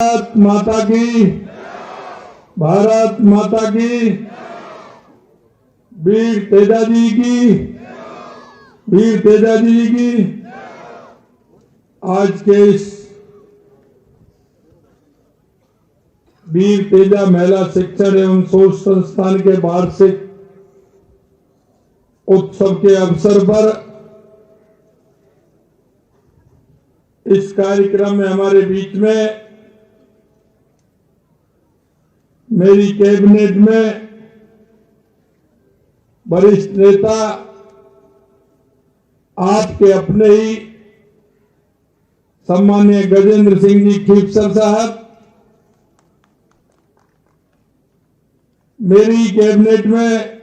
भारत माता की, भारत माता की, वीर तेजाजी की, वीर तेजाजी की। आज के इस वीर तेजा महिला शिक्षण एवं शोध संस्थान के वार्षिक उत्सव के अवसर पर इस कार्यक्रम में हमारे बीच में मेरी कैबिनेट में वरिष्ठ नेता, आपके अपने ही सम्माननीय गजेंद्र सिंह जी खीपसर साहब, मेरी कैबिनेट में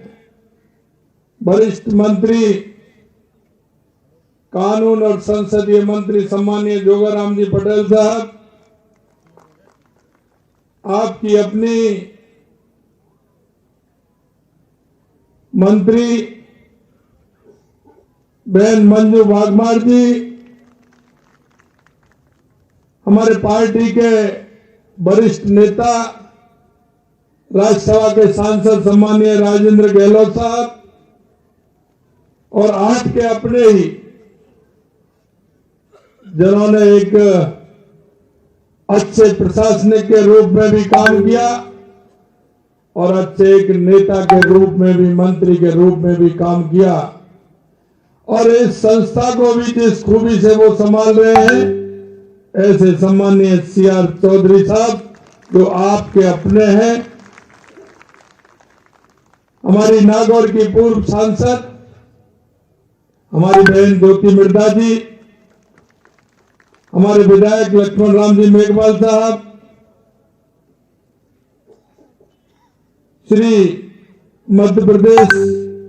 वरिष्ठ मंत्री, कानून और संसदीय मंत्री सम्माननीय जोगाराम जी पटेल साहब, आपकी अपनी मंत्री बहन मंजू वाघमार जी, हमारे पार्टी के वरिष्ठ नेता, राज्यसभा के सांसद सम्माननीय राजेंद्र गहलोत साहब, और आज के अपने ही जिन्होंने एक अच्छे प्रशासनिक के रूप में भी काम किया और अच्छे एक नेता के रूप में भी, मंत्री के रूप में भी काम किया, और इस संस्था को भी जिस खूबी से वो संभाल रहे हैं, ऐसे सम्माननीय CR चौधरी साहब जो आपके अपने हैं, हमारी नागौर की पूर्व सांसद हमारी बहन ज्योति मिर्धा जी, हमारे विधायक लक्ष्मण राम जी मेघवाल साहब, श्री मध्य प्रदेश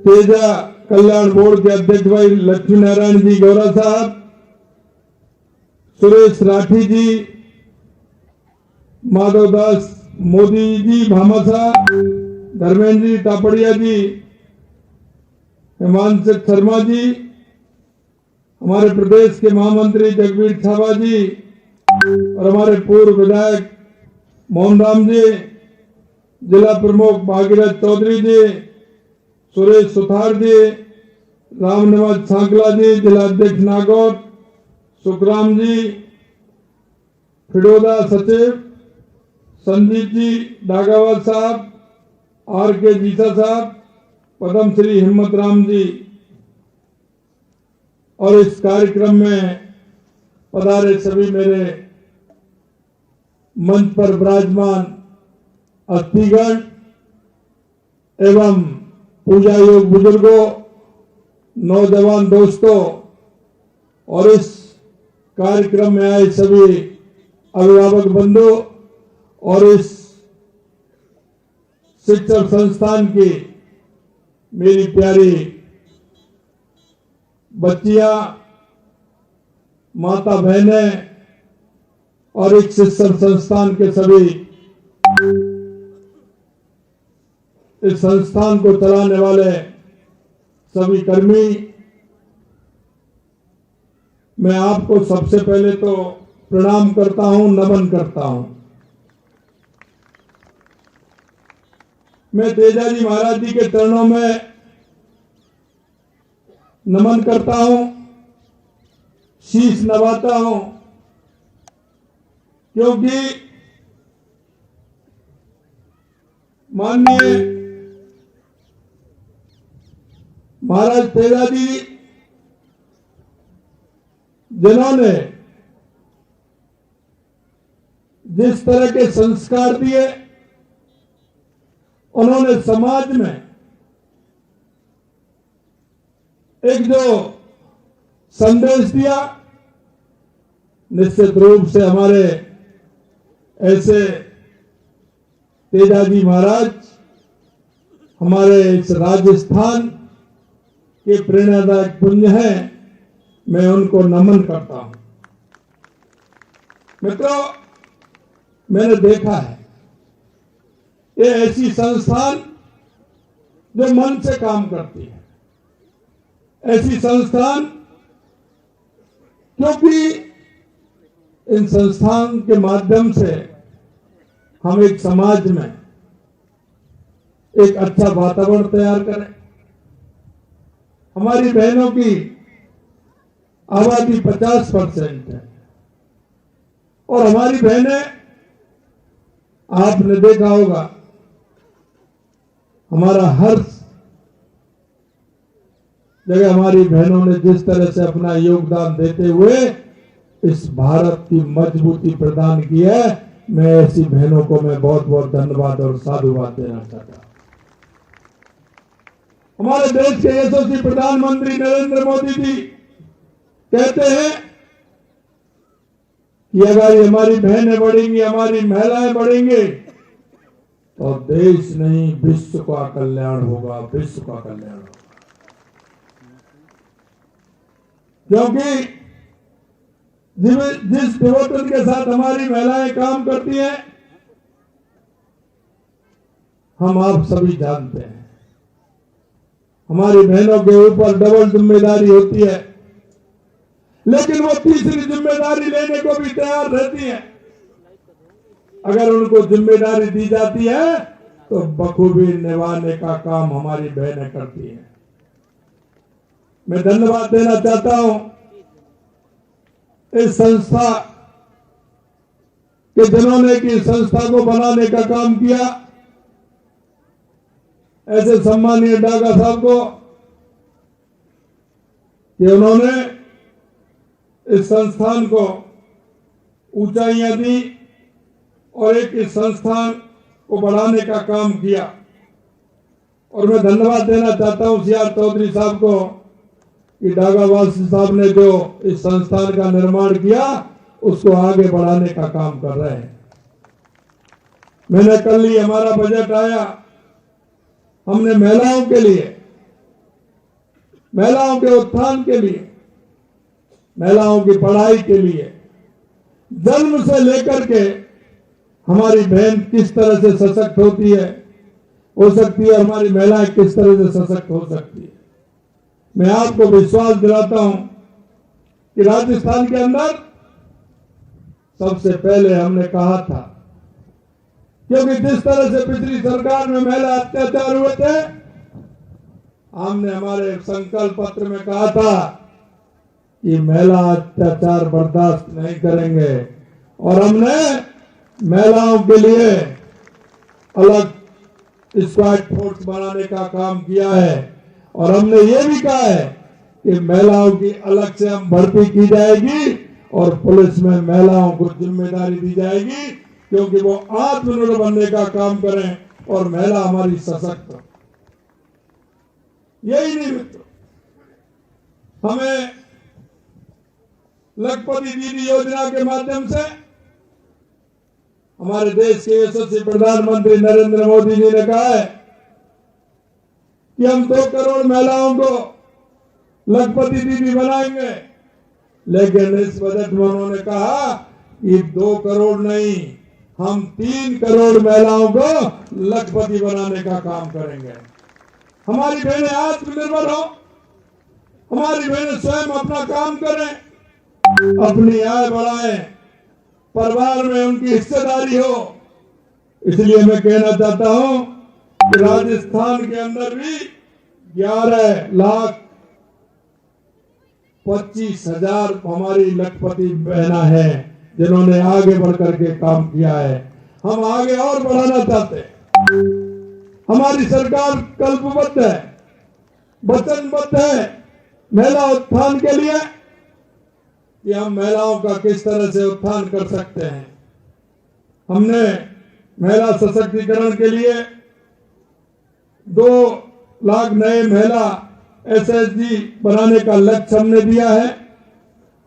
तेजा कल्याण बोर्ड के अध्यक्ष भाई लक्ष्मी नारायण जी गौरा साहब, सुरेश राठी जी, माधवदास मोदी जी भामासा, धर्मेंद्र जी टापड़िया जी, हिमांशु शर्मा जी, हमारे प्रदेश के महामंत्री जगवीर छावा जी, और हमारे पूर्व विधायक मोहन राम जी, जिला प्रमुख भागीरथ चौधरी जी, सुरेश सुथार जी, रामनिवास सांकला जी, जिला अध्यक्ष नागौर, सुखराम जी, फिडोदा सचिव, संजीत जी डागावत साहब, RK जीसा साहब, पद्म श्री हिम्मत राम जी, और इस कार्यक्रम में पधारे सभी मेरे मंच पर विराजमान अतिथिगण एवं पूजा योग बुजुर्गों, नौजवान दोस्तों, और इस कार्यक्रम में आए सभी अभिभावक बंधु और इस शिक्षण संस्थान की मेरी प्यारी बच्चियां, माता बहनें, और एक शिक्षण संस्थान के सभी, इस संस्थान को चलाने वाले सभी कर्मी, मैं आपको सबसे पहले तो प्रणाम करता हूं, नमन करता हूं। मैं तेजाजी महाराज जी के चरणों में नमन करता हूं, शीश नवाता हूं, क्योंकि माननीय महाराज तेजाजी जिन्होंने जिस तरह के संस्कार दिए, उन्होंने समाज में एक जो संदेश दिया, निश्चित रूप से हमारे ऐसे तेजाजी महाराज हमारे इस राजस्थान के प्रेरणादायक पुण्य हैं, मैं उनको नमन करता हूं। मित्रों, मैंने देखा है ये ऐसी संस्थान जो मन से काम करती है, ऐसी संस्थान क्योंकि इन संस्थान के माध्यम से हम एक समाज में एक अच्छा वातावरण तैयार करें। हमारी बहनों की आबादी 50% है और हमारी बहनें, आपने देखा होगा, हमारा हर जगह हमारी बहनों ने जिस तरह से अपना योगदान देते हुए इस भारत की मजबूती प्रदान की है, मैं ऐसी बहनों को मैं बहुत बहुत धन्यवाद और साधुवाद देना चाहता हूं। हमारे देश के यशस्वी प्रधानमंत्री नरेंद्र मोदी जी कहते हैं कि अगर हमारी बहनें बढ़ेंगी, हमारी महिलाएं बढ़ेंगी, तो देश नहीं विश्व का कल्याण होगा, विश्व का कल्याण होगा। क्योंकि जिस डिवोशन के साथ हमारी महिलाएं काम करती हैं, हम आप सभी जानते हैं। हमारी बहनों के ऊपर डबल जिम्मेदारी होती है, लेकिन वो तीसरी जिम्मेदारी लेने को भी तैयार रहती है। अगर उनको जिम्मेदारी दी जाती है तो बखूबी निभाने का काम हमारी बहनें करती हैं। मैं धन्यवाद देना चाहता हूं इस संस्था के जिन्होंने की संस्था को बनाने का काम किया, ऐसे सम्मानीय डागा साहब को, कि उन्होंने इस संस्थान को ऊंचाइयां दी और एक इस संस्थान को बढ़ाने का काम किया। और मैं धन्यवाद देना चाहता हूं सीआर चौधरी साहब को कि डागावासी साहब ने जो इस संस्थान का निर्माण किया उसको आगे बढ़ाने का काम कर रहे हैं। मैंने कल ही हमारा बजट आया, हमने महिलाओं के लिए, महिलाओं के उत्थान के लिए, महिलाओं की पढ़ाई के लिए, जन्म से लेकर के हमारी बहन किस तरह से सशक्त होती है, हो सकती है, हमारी महिलाएं किस तरह से सशक्त हो सकती है। मैं आपको विश्वास दिलाता हूं कि राजस्थान के अंदर सबसे पहले हमने कहा था, क्योंकि जिस तरह से पिछली सरकार में महिला अत्याचार हुए थे, हमने हमारे संकल्प पत्र में कहा था कि महिला अत्याचार बर्दाश्त नहीं करेंगे और हमने महिलाओं के लिए अलग स्क्वाड फोर्स बनाने का काम किया है। और हमने ये भी कहा है कि महिलाओं की अलग से हम भर्ती की जाएगी और पुलिस में महिलाओं को जिम्मेदारी दी जाएगी, क्योंकि वो आत्मनिर्भर बनने का काम करें और महिला हमारी सशक्त हो। यही नहीं मित्रों, हमें लखपति दीदी योजना के माध्यम से हमारे देश के यशस्वी प्रधानमंत्री नरेंद्र मोदी जी ने कहा है कि हम 2 करोड़ महिलाओं को लखपति दीदी बनाएंगे, लेकिन इस बजट में उन्होंने कहा कि 2 करोड़ नहीं, हम 3 करोड़ महिलाओं को लखपति बनाने का काम करेंगे। हमारी बहनें आत्मनिर्भर हो, हमारी बहनें स्वयं अपना काम करें, अपनी आय बढ़ाएं, परिवार में उनकी हिस्सेदारी हो। इसलिए मैं कहना चाहता हूं कि राजस्थान के अंदर भी 11,25,000 हमारी लखपति बहना है जिन्होंने आगे बढ़कर के काम किया है। हम आगे और बढ़ाना चाहते हैं। हमारी सरकार कल्पबद्ध है, वचनबद्ध है महिला उत्थान के लिए कि हम महिलाओं का किस तरह से उत्थान कर सकते हैं। हमने महिला सशक्तिकरण के लिए 2 लाख नए महिला एसएचजी बनाने का लक्ष्य हमने दिया है।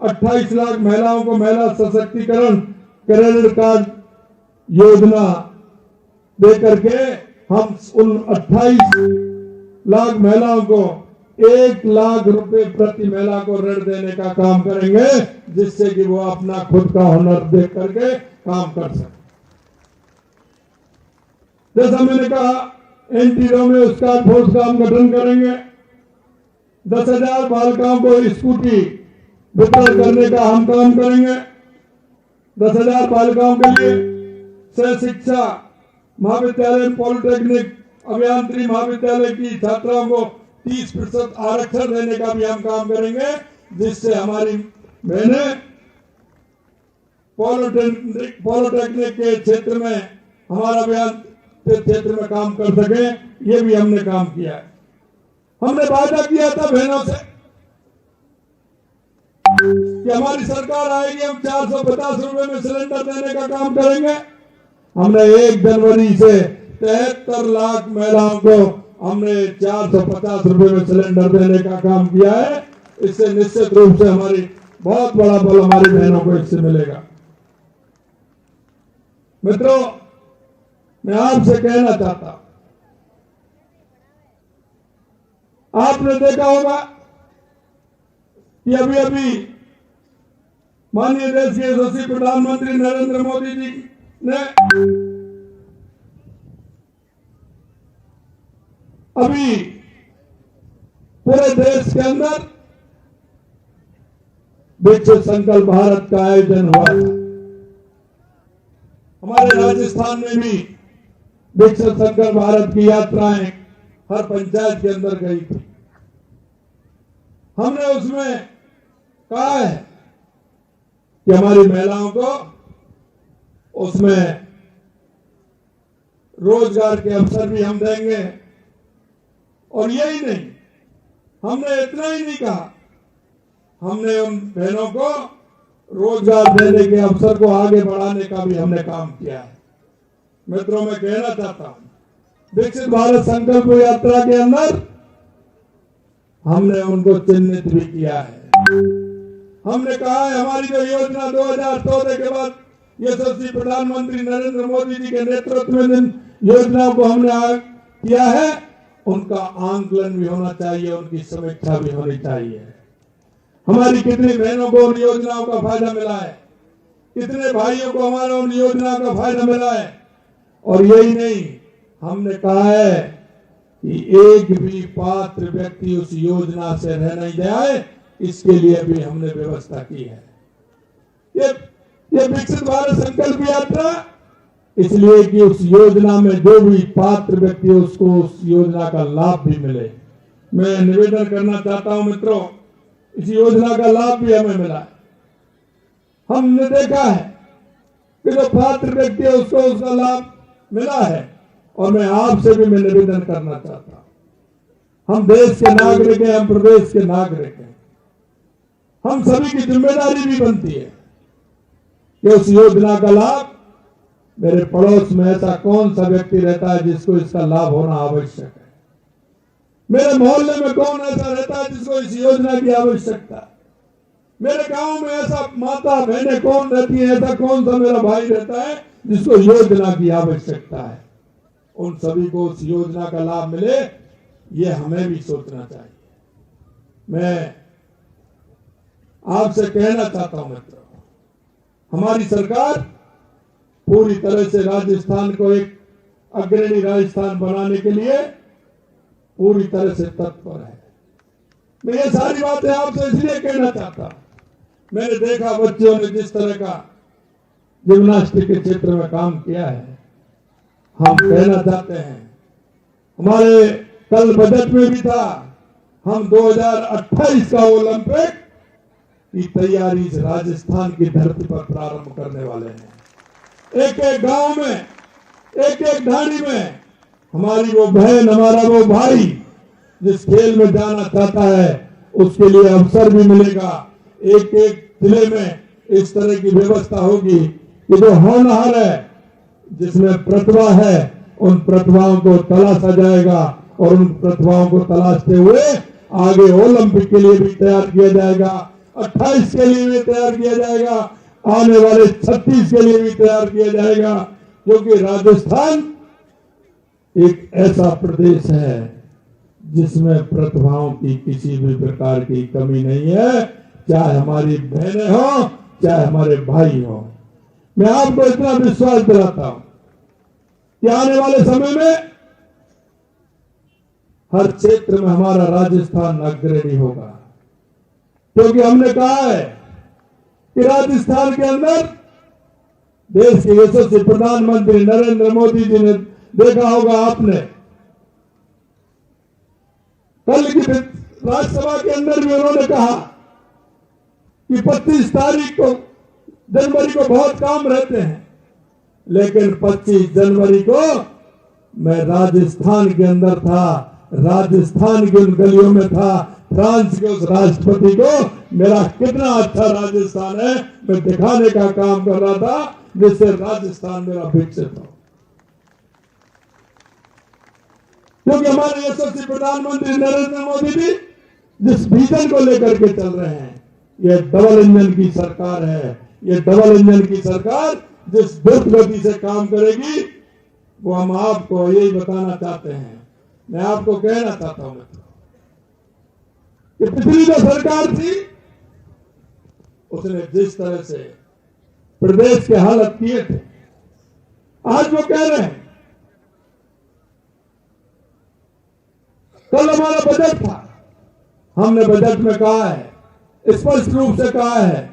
28 लाख महिलाओं को महिला सशक्तिकरण क्रेडिट कार्ड योजना दे करके हम उन 28 लाख महिलाओं को 1 लाख रुपए प्रति महिला को ऋण देने का काम करेंगे, जिससे कि वो अपना खुद का हुनर देख करके काम कर सके। जैसा मैंने कहा, एंटी रोमियो स्क्वाड फोर्स का हम गठन करेंगे। 10,000 बालिकाओं को स्कूटी वितरण करने का हम काम करेंगे। 10,000 बालिकाओं के लिए सह शिक्षा महाविद्यालय, पॉलिटेक्निक, अभियांत्रिकी महाविद्यालय की छात्राओं को 30% आरक्षण देने का भी हम काम करेंगे, जिससे हमारी बहनें पॉलिटेक्निक के क्षेत्र में, हमारा अभियान के क्षेत्र में काम कर सके। ये भी हमने काम किया है। हमने वादा किया था बहनों से कि हमारी सरकार आएगी, हम 450 रुपए में सिलेंडर देने का काम करेंगे। हमने 1 जनवरी से 73 लाख महिलाओं को हमने 450 रुपए में सिलेंडर देने का काम किया है। इससे निश्चित रूप से हमारी बहुत बड़ा बल हमारी बहनों को इससे मिलेगा। मित्रों, मैं आपसे कहना चाहता हूं, आपने देखा होगा कि अभी अभी माननीय देश के यशस्वी प्रधानमंत्री नरेंद्र मोदी जी ने अभी पूरे देश के अंदर विकसित संकल्प भारत का आयोजन हुआ था। हमारे राजस्थान में भी विकसित संकल्प भारत की यात्राएं हर पंचायत के अंदर गई थी। हमने उसमें कहा है कि हमारी महिलाओं को उसमें रोजगार के अवसर भी हम देंगे। और यही नहीं, हमने इतना ही नहीं कहा, हमने उन बहनों को रोजगार देने के अवसर को आगे बढ़ाने का भी हमने काम किया है। मित्रों, मैं कहना चाहता हूं, विकसित भारत संकल्प यात्रा के अंदर हमने उनको चिन्हित भी किया है। हमने कहा है हमारी जो योजना 2014 के बाद यशस्वी प्रधानमंत्री नरेंद्र मोदी जी के नेतृत्व में जिन योजनाओं को हमने किया है, उनका आंकलन भी होना चाहिए, उनकी समीक्षा भी होनी चाहिए। हमारी कितनी बहनों को उन योजनाओं का फायदा मिला है, कितने भाइयों को हमारा उन योजनाओं का फायदा मिला है। और यही नहीं, हमने कहा है कि एक भी पात्र व्यक्ति उस योजना से रह नहीं जाए, इसके लिए भी हमने व्यवस्था की है। ये विकसित भारत संकल्प यात्रा इसलिए कि उस योजना में जो भी पात्र व्यक्ति उसको उस योजना का लाभ भी मिले। मैं निवेदन करना चाहता हूं मित्रों, इस योजना का लाभ भी हमें मिला है। हमने देखा है कि जो पात्र व्यक्ति है उसको उसका लाभ मिला है। और मैं आपसे भी मैं निवेदन करना चाहता हूं, हम देश के नागरिक हैं, हम प्रदेश के नागरिक हैं, हम सभी की जिम्मेदारी भी बनती है कि उस योजना का लाभ, मेरे पड़ोस में ऐसा कौन सा व्यक्ति रहता है जिसको इसका लाभ होना आवश्यक है, मेरे मोहल्ले में कौन ऐसा रहता है जिसको इस योजना की आवश्यकता है, मेरे गांव में ऐसा माता बहनें कौन रहती है, ऐसा कौन सा मेरा भाई रहता है जिसको योजना की आवश्यकता है। उन सभी को उस योजना का लाभ मिले, ये हमें भी सोचना चाहिए। मैं आपसे कहना चाहता हूं मित्रों, हमारी सरकार पूरी तरह से राजस्थान को एक अग्रणी राजस्थान बनाने के लिए पूरी तरह से तत्पर है। मैं ये सारी बातें आपसे इसलिए कहना चाहता हूं, मैंने देखा बच्चों ने जिस तरह का जिम्नास्टिक के क्षेत्र में काम किया है। हम कहना चाहते हैं, हमारे कल बजट में भी था, हम 2028 का ओलंपिक की तैयारी इस राजस्थान की धरती पर प्रारंभ करने वाले हैं। एक एक गांव में, एक एक ढाणी में हमारी वो बहन, हमारा वो भाई जिस खेल में जाना चाहता है उसके लिए अवसर भी मिलेगा। एक एक जिले में इस तरह की व्यवस्था होगी कि जो होनहार है, जिसमें प्रतिभा है, उन प्रतिभाओं को तलाशा जाएगा और उन प्रतिभाओं को तलाशते हुए आगे ओलंपिक के लिए भी तैयार किया जाएगा, 28 के लिए भी तैयार किया जाएगा, आने वाले 36 के लिए भी तैयार किया जाएगा। क्योंकि राजस्थान एक ऐसा प्रदेश है जिसमें प्रतिभाओं की किसी भी प्रकार की कमी नहीं है, चाहे हमारी बहनें हो, चाहे हमारे भाई हो। मैं आपको इतना विश्वास दिलाता हूं कि आने वाले समय में हर क्षेत्र में हमारा राजस्थान अग्रणी होगा। क्योंकि हमने कहा है कि राजस्थान के अंदर देश के यशस्वी प्रधानमंत्री नरेंद्र मोदी जी ने देखा होगा आपने, कल की राज्यसभा के अंदर भी उन्होंने कहा कि 25 तारीख को जनवरी को बहुत काम रहते हैं, लेकिन 25 जनवरी को मैं राजस्थान के अंदर था, राजस्थान की उन गलियों में था, फ्रांस के उस राष्ट्रपति को मेरा कितना अच्छा राजस्थान है मैं दिखाने का काम कर रहा था, जिससे राजस्थान मेरा विकसित हो। क्योंकि हमारे यशस्वी प्रधानमंत्री नरेंद्र मोदी जी जिस विजन को लेकर के चल रहे हैं, ये डबल इंजन की सरकार है। ये डबल इंजन की सरकार जिस द्रुत गति से काम करेगी, वो हम आपको यही बताना चाहते हैं। मैं आपको कहना चाहता हूं मित्रों, कि पिछली जो सरकार थी उसने जिस तरह से प्रदेश के हालत किए थे, आज वो कह रहे हैं। कल हमारा बजट था, हमने बजट में कहा है, स्पष्ट रूप से कहा है,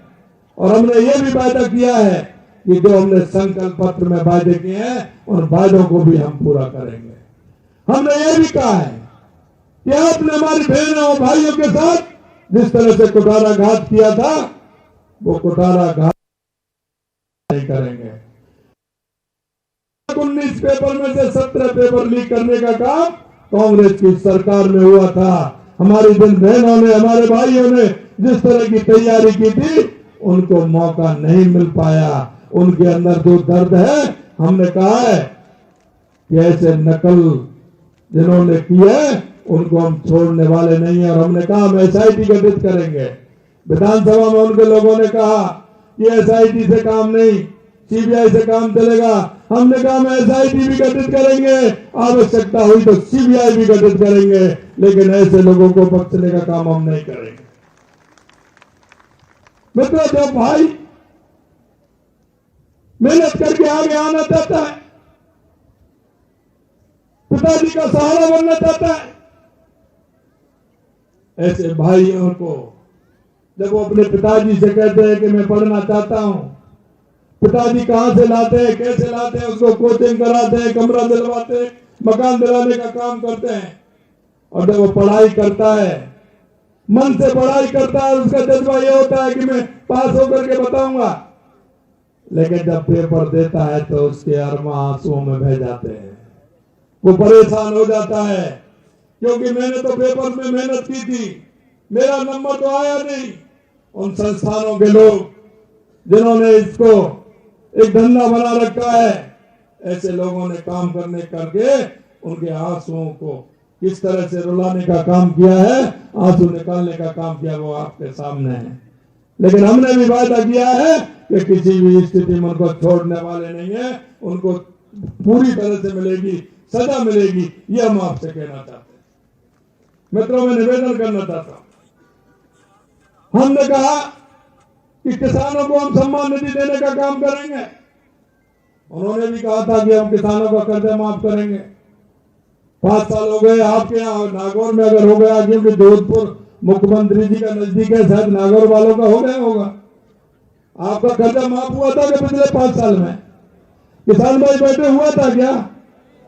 और हमने ये भी वायदा किया है कि जो हमने संकल्प पत्र में वायदे किए हैं उन वायदों को भी हम पूरा करेंगे। हमने ये भी कहा है कि आपने हमारी बहनों और भाइयों के साथ जिस तरह से कुठाराघात किया था, वो कुठाराघात नहीं करेंगे। 19 पेपर में से 17 पेपर लीक करने का काम कांग्रेस की सरकार में हुआ था। हमारी जिन बहनों ने, हमारे भाइयों ने जिस तरह की तैयारी की थी, उनको मौका नहीं मिल पाया। उनके अंदर जो दर्द है, हमने कहा है कि ऐसे नकल जिन्होंने की है उनको हम छोड़ने वाले नहीं है। और हमने कहा हम एसआईटी गठित करेंगे। विधानसभा में उनके लोगों ने कहा कि एसआईटी से काम नहीं, सीबीआई से काम चलेगा। हमने कहा हम एसआईटी भी गठित करेंगे, आवश्यकता हुई तो सीबीआई भी गठित करेंगे, लेकिन ऐसे लोगों को बख्शने का काम हम नहीं करेंगे। मित्रों, जो भाई मेहनत करके आगे आना चाहता है, पिताजी का सहारा बनना चाहता है, ऐसे भाइयों को जब वो अपने पिताजी से कहते हैं कि मैं पढ़ना चाहता हूं, पिताजी कहां से लाते हैं, कैसे लाते हैं, उसको कोचिंग कराते हैं, कमरा दिलवाते हैं, मकान दिलाने का काम करते हैं। और जब वो पढ़ाई करता है, मन से पढ़ाई करता है, उसका जज्बा ये होता है कि मैं पास होकर के बताऊंगा, लेकिन जब पेपर देता है तो उसके अरमा आंसुओं में बह जाते हैं। वो परेशान हो जाता है, क्योंकि मैंने तो पेपर में मेहनत की थी, मेरा नंबर तो आया नहीं। उन संस्थानों के लोग जिन्होंने इसको एक धंधा बना रखा है, ऐसे लोगों ने काम करने करके उनके आंसुओं को किस तरह से रुलाने का काम किया है, आंसू निकालने का काम किया, वो आपके सामने है। लेकिन हमने भी वादा किया है कि किसी भी स्थिति में उनको छोड़ने वाले नहीं है, उनको पूरी तरह से मिलेगी, सजा मिलेगी, ये हम आपसे कहना चाहते हैं। मित्रों, मैं निवेदन करना चाहता हूं, हमने कहा कि किसानों को हम सम्मान निधि देने का काम करेंगे। उन्होंने भी कहा था कि हम किसानों का कर्जा माफ करेंगे। 5 साल हो गए, आपके यहाँ नागौर में अगर हो गया, क्योंकि जोधपुर मुख्यमंत्री जी का नजदीक है, शायद नागौर वालों का हो गया होगा, आपका कर्जा माफ हुआ था कि पिछले 5 साल में? किसान भाई बैठे हुआ था क्या?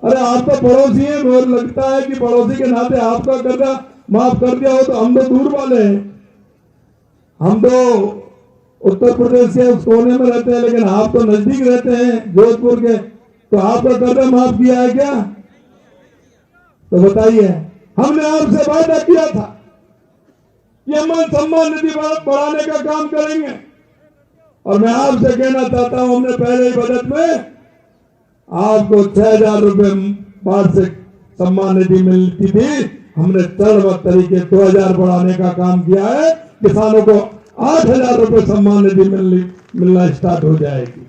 अरे आप तो पड़ोसी हैं, मुझे लगता है कि पड़ोसी के नाते आपका कर्जा माफ कर दिया हो तो हम तो दूर वाले हैं, हम तो उत्तर प्रदेश के उस कोने में रहते हैं, लेकिन आप तो नजदीक रहते हैं जोधपुर के, तो आपका कर्जा माफ किया है क्या? तो बताइए। हमने आपसे वादा किया था कि हम सम्मान निधि बढ़ाने का काम करेंगे, और मैं आपसे कहना चाहता हूं, हमने पहले ही बजट में आपको 6,000 रुपए वार्षिक सम्मान निधि मिलती थी, हमने चरणबद्ध तरीके 2,000 बढ़ाने का काम किया है। किसानों को 8,000 रुपए सम्मान निधि मिलना स्टार्ट हो जाएगी,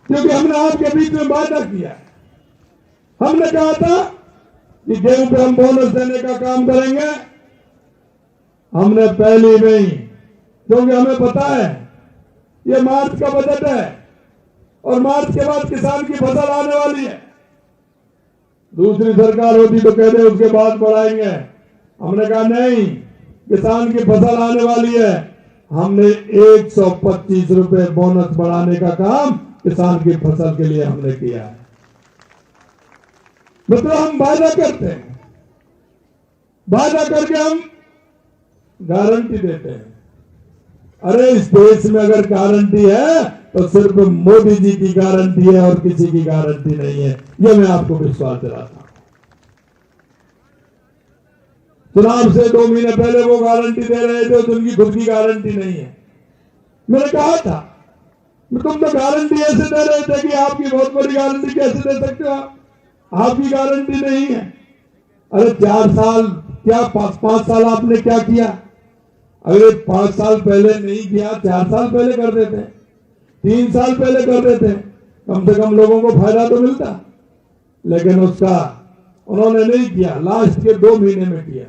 क्योंकि हमने आपके बीच में वादा किया है। हमने कहा था कि गेहूं पे हम बोनस देने का काम करेंगे, हमने पहले में ही, क्योंकि हमें पता है ये मार्च का बजट है और मार्च के बाद किसान की फसल आने वाली है। दूसरी सरकार होती तो कहते उसके बाद बढ़ाएंगे, हमने कहा नहीं, किसान की फसल आने वाली है, हमने 125 रुपए बोनस बढ़ाने का काम किसान की फसल के लिए हमने किया है। मतलब हम वादा करते हैं, वादा करके हम गारंटी देते हैं। अरे इस देश में अगर गारंटी है तो सिर्फ मोदी जी की गारंटी है और किसी की गारंटी नहीं है, ये मैं आपको विश्वास दिलाता हूं। चुनाव से 2 महीने पहले वो गारंटी दे रहे थे तो उनकी खुद की गारंटी नहीं है। मैंने कहा था, तुम तो गारंटी ऐसे दे रहे थे कि आपकी बहुत बड़ी गारंटी कैसे दे सकते हो आप, आपकी गारंटी नहीं है। अरे 4 साल क्या 5 साल आपने क्या किया? अगर 5 साल पहले नहीं किया, 4 साल पहले कर देते, 3 साल पहले कर देते, कम से कम लोगों को फायदा तो मिलता। लेकिन उसका उन्होंने नहीं किया, लास्ट के 2 महीने में किया।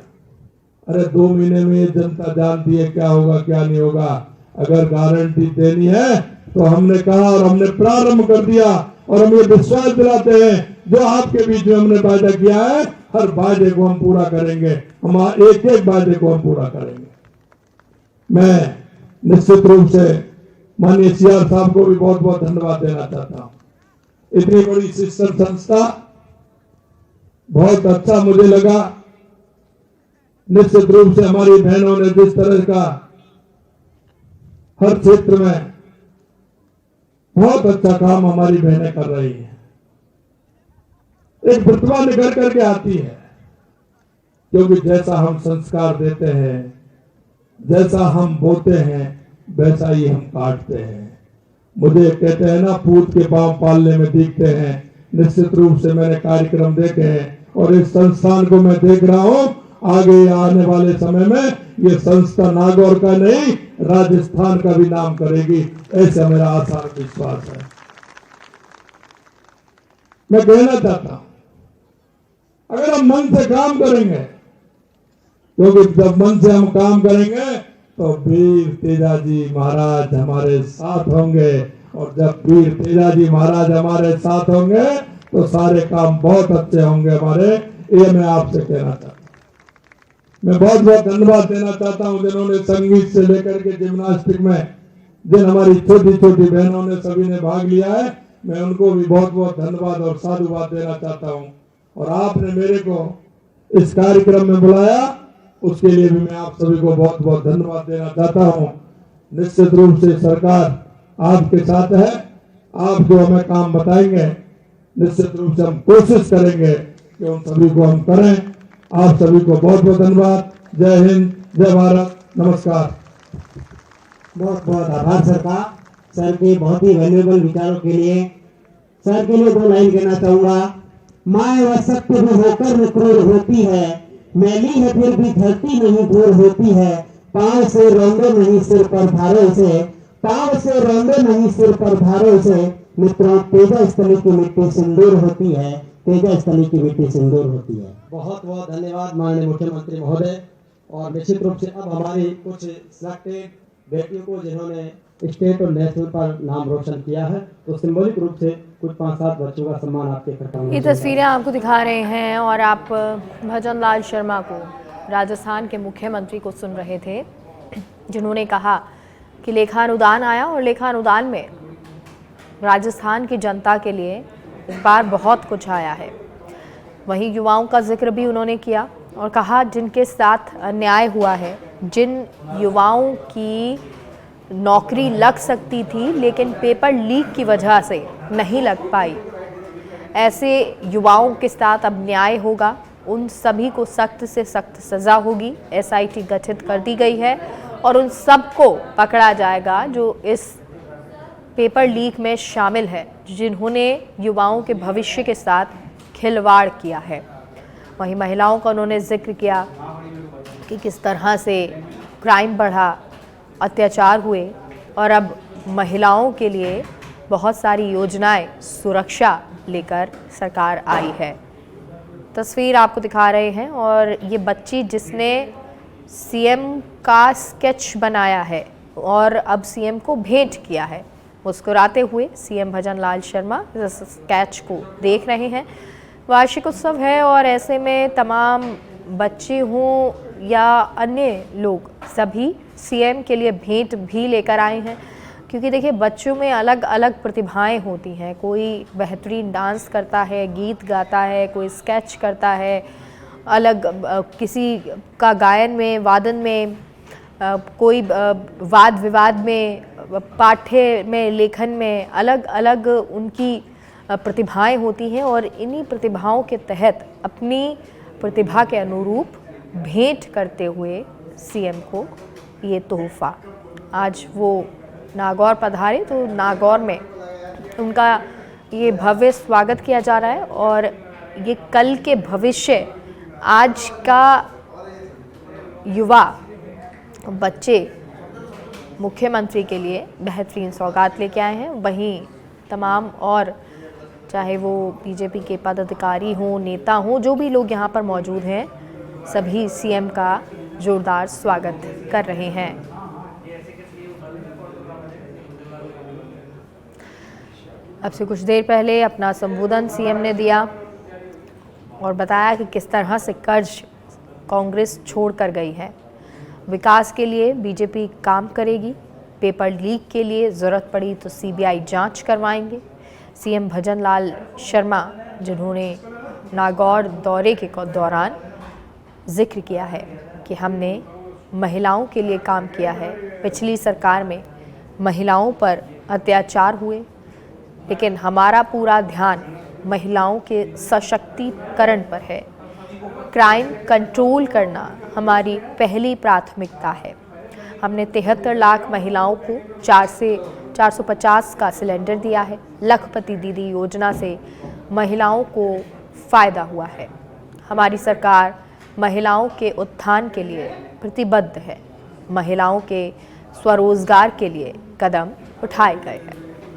अरे 2 महीने में ये जनता जानती है क्या होगा क्या नहीं होगा। अगर गारंटी देनी है तो हमने कहा और हमने प्रारंभ कर दिया और हम ये विश्वास दिलाते हैं जो आपके बीच में हमने वादा किया है, हर वादे को हम पूरा करेंगे, हम एक एक वादे को हम पूरा करेंगे। मैं निश्चित रूप से माननीय सीआर साहब को भी बहुत बहुत धन्यवाद देना चाहता हूं। इतनी बड़ी सिस्टर संस्था, बहुत अच्छा मुझे लगा। निश्चित रूप से हमारी बहनों ने जिस तरह का हर क्षेत्र में बहुत अच्छा काम हमारी बहनें कर रही हैं। एक प्रतिभा निकल करके आती है, क्योंकि जैसा हम संस्कार देते हैं, जैसा हम बोते हैं, वैसा ही हम काटते हैं। मुझे कहते हैं ना, पूत के पांव पालने में दिखते हैं। निश्चित रूप से मैंने कार्यक्रम देखे हैं और इस संस्थान को मैं देख रहा हूं, आगे आने वाले समय में ये संस्था नागौर का नहीं, राजस्थान का भी नाम करेगी, ऐसा मेरा आशा और विश्वास है। मैं कहना चाहता हूं, अगर हम मन से काम करेंगे, क्योंकि जब मन से हम काम करेंगे तो वीर तेजाजी महाराज हमारे साथ होंगे, और जब वीर तेजाजी महाराज हमारे साथ होंगे तो सारे काम बहुत अच्छे होंगे हमारे। ये मैं आपसे कहना चाहता हूं। मैं बहुत बहुत धन्यवाद देना चाहता हूं जिन्होंने संगीत से लेकर के जिम्नास्टिक में जिन हमारी छोटी छोटी बहनों ने सभी ने भाग लिया है, मैं उनको भी बहुत बहुत धन्यवाद और साधुवाद देना चाहता हूं। और आपने मेरे को इस कार्यक्रम में बुलाया, उसके लिए भी मैं आप सभी को बहुत बहुत धन्यवाद देना चाहता हूं। निश्चित रूप से सरकार आपके साथ है, आप जो हमें काम बताएंगे निश्चित रूप से हम कोशिश करेंगे कि उन सभी को हम करें। आप सभी को बहुत बहुत धन्यवाद। जय हिंद, जय भारत, नमस्कार। बहुत बहुत आभार सर के बहुत ही वैल्यूएबल विचारों के लिए। सर के लिए 2 लाइन कहना चाहूंगा। माँ व सत्य में होकर न क्रूर होती है, मैली है फिर भी धरती नहीं दूर होती है। पांव से रौंदे नहीं सिर पर भारों से, पांव से रौंदे नहीं सिर पर भारों से। मित्रों, तेजा स्थली की मिट्टी सिंदूर होती है, तेजा स्थली की मिट्टी सिंदूर होती है। बहुत बहुत धन्यवाद माननीय मुख्यमंत्री महोदय। और निश्चित रूप से अब हमारी कुछ सिलेक्टेड बेटियों को जिन्होंने स्टेट और नेशनल पर नाम रोशन किया है, तो सिंबॉलिक रूप से कुछ 5-7 बच्चों का सम्मान आपके इकट्ठा। ये तस्वीरें आपको दिखा रहे हैं और आप भजन लाल शर्मा को, राजस्थान के मुख्यमंत्री को सुन रहे थे, जिन्होंने कहा कि लेखानुदान आया और लेखानुदान में राजस्थान की जनता के लिए इस बार बहुत कुछ आया है। वहीं युवाओं का जिक्र भी उन्होंने किया और कहा जिनके साथ अन्याय हुआ है, जिन युवाओं की नौकरी लग सकती थी लेकिन पेपर लीक की वजह से नहीं लग पाई, ऐसे युवाओं के साथ अब न्याय होगा। उन सभी को सख्त से सख्त सज़ा होगी। SIT गठित कर दी गई है और उन सबको पकड़ा जाएगा जो इस पेपर लीक में शामिल है, जिन्होंने युवाओं के भविष्य के साथ खिलवाड़ किया है। वहीं महिलाओं का उन्होंने जिक्र किया कि किस तरह से क्राइम बढ़ा, अत्याचार हुए और अब महिलाओं के लिए बहुत सारी योजनाएं, सुरक्षा लेकर सरकार आई है। तस्वीर आपको दिखा रहे हैं और ये बच्ची जिसने CM का स्केच बनाया है और अब CM को भेंट किया है, मुस्कुराते हुए CM भजन लाल शर्मा इस स्केच को देख रहे हैं। वार्षिक उत्सव है और ऐसे में तमाम बच्चे हों या अन्य लोग सभी CM के लिए भेंट भी लेकर आए हैं। क्योंकि देखिए बच्चों में अलग अलग प्रतिभाएं होती हैं। कोई बेहतरीन डांस करता है, गीत गाता है, कोई स्केच करता है, अलग किसी का गायन में, वादन में, कोई वाद विवाद में, पाठ्य में, लेखन में, अलग अलग उनकी प्रतिभाएं होती हैं। और इन्हीं प्रतिभाओं के तहत अपनी प्रतिभा के अनुरूप भेंट करते हुए सीएम को ये तोहफा, आज वो नागौर पधारे तो नागौर में उनका ये भव्य स्वागत किया जा रहा है। और ये कल के भविष्य, आज का युवा, बच्चे मुख्यमंत्री के लिए बेहतरीन सौगात लेके आए हैं। वहीं तमाम और चाहे वो बीजेपी के पदाधिकारी हों, नेता हों, जो भी लोग यहाँ पर मौजूद हैं, सभी सीएम का जोरदार स्वागत कर रहे हैं। अब से कुछ देर पहले अपना संबोधन सीएम ने दिया और बताया कि किस तरह से कर्ज कांग्रेस छोड़ कर गई है। विकास के लिए बीजेपी काम करेगी, पेपर लीक के लिए ज़रूरत पड़ी तो सीबीआई जांच करवाएंगे। सीएम भजन लाल शर्मा, जिन्होंने नागौर दौरे के दौरान जिक्र किया है कि हमने महिलाओं के लिए काम किया है। पिछली सरकार में महिलाओं पर अत्याचार हुए, लेकिन हमारा पूरा ध्यान महिलाओं के सशक्तिकरण पर है। क्राइम कंट्रोल करना हमारी पहली प्राथमिकता है। हमने 73 लाख महिलाओं को 4 से 450 का सिलेंडर दिया है। लखपति दीदी योजना से महिलाओं को फ़ायदा हुआ है। हमारी सरकार महिलाओं के उत्थान के लिए प्रतिबद्ध है। महिलाओं के स्वरोजगार के लिए कदम उठाए गए हैं।